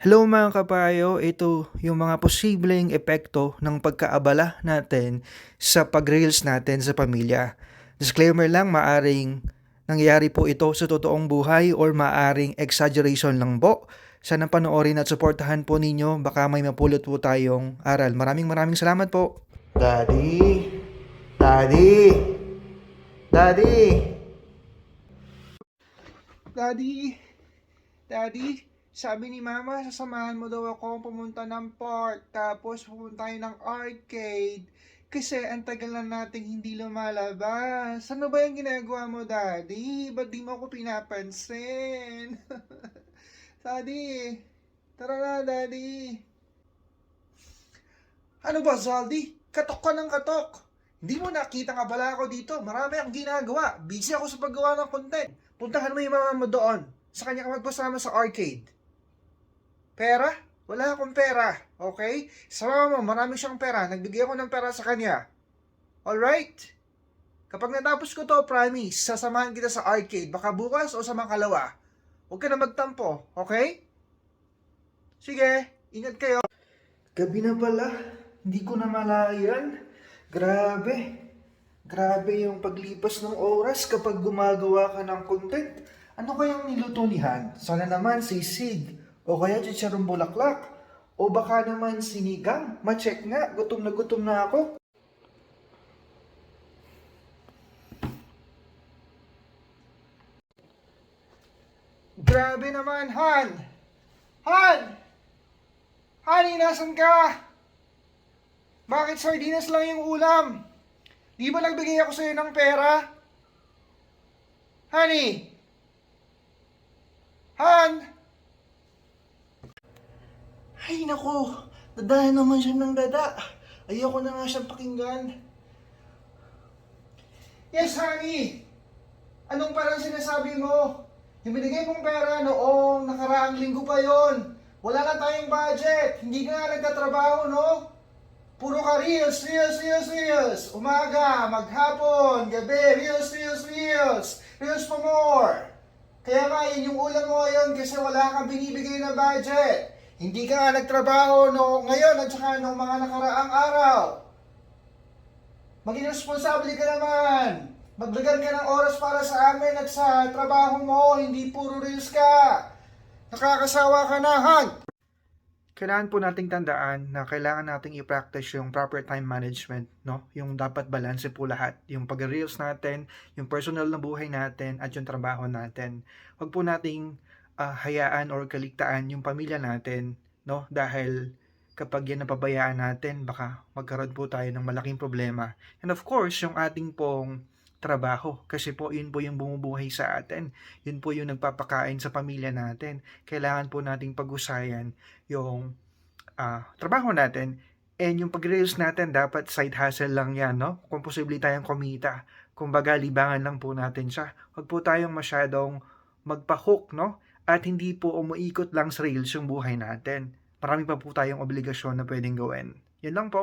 Hello mga kapayo, ito yung mga posibleng epekto ng pagkaabala natin sa pag-reels natin sa pamilya. Disclaimer lang, maaring nangyayari po ito sa totoong buhay or maaring exaggeration lang po. Sana panoorin at suportahan po ninyo, baka may mapulot po tayong aral. Maraming salamat po. Daddy! Daddy! Daddy! Daddy! Daddy, sabi ni Mama, sasamahan mo daw ako pumunta ng park, tapos pumunta tayo ng arcade. Kasi ang tagal na nating hindi lumalabas. Ano ba yung ginagawa mo, Daddy? Ba't di mo ako pinapansin? Daddy, tara na, Daddy. Ano ba, Zaldi? Katok ka ng katok. Hindi mo nakita nga bala ako dito. Marami akong ginagawa. Busy ako sa paggawa ng content. Puntahan mo yung mama mo doon. Sa kanya ka magpasama sa arcade. Pera? Wala akong pera. Okay? Sa mama mo, marami siyang pera. Nagbigay ako ng pera sa kanya. Alright? Kapag natapos ko to, promise, sasamahan kita sa arcade. Baka bukas o sa makalawa. Huwag ka na magtampo. Okay? Sige, ingat kayo. Gabi na pala. Hindi ko na malayan. Grabe. Grabe yung paglipas ng oras kapag gumagawa ka ng content. Ano kayang niluto ni Han? Sana naman sisig. O kaya chicharong bulaklak. O baka naman sinigang. Ma-check nga. Gutom na ako. Grabe naman, Han! Han! Honey, nasan ka? Bakit sardinas lang yung ulam? Di ba nagbigay ako sa'yo ng pera? Honey! Han! Ay nako, dadahan naman siya ng dada. Ayoko na nga siyang pakinggan. Yes, honey! Anong parang sinasabi mo? Yung binigay mong pera noong nakaraang linggo pa yon. Wala na tayong budget. Hindi ka nga nagtatrabaho, no? Puro ka reels, reels, reels, reels. Umaga, maghapon, gabi, reels, reels, reels. Reels for more. Kaya nga, yun yung ulam mo ngayon kasi wala kang binibigay na budget. Hindi ka nga nagtrabaho no ngayon at saka noong mga nakaraang araw. Maging responsable ka naman. Maglagyan ka ng oras para sa amin at sa trabaho mo, hindi puro reels ka. Nakakasawa ka na, Han! Kailangan po nating tandaan na kailangan nating i-practice yung proper time management, no? Yung dapat balance po lahat. Yung pag-reels natin, yung personal na buhay natin, at yung trabaho natin. Huwag po nating hayaan or kaligtaan yung pamilya natin, no? Dahil kapag yan napabayaan natin, baka magkaroon po tayo ng malaking problema. And of course, yung ating pong trabaho. Kasi po, yun po yung bumubuhay sa atin. Yun po yung nagpapakain sa pamilya natin. Kailangan po nating pag-usayan yung trabaho natin. And yung pag-reels natin, dapat side hustle lang yan, no? Kung posible tayong kumita. Kumbaga, libangan lang po natin siya. Huwag po tayong masyadong magpa-hook, no? At hindi po umuikot lang sa reels yung buhay natin. Marami pa po tayong obligasyon na pwedeng gawin. Yun lang po.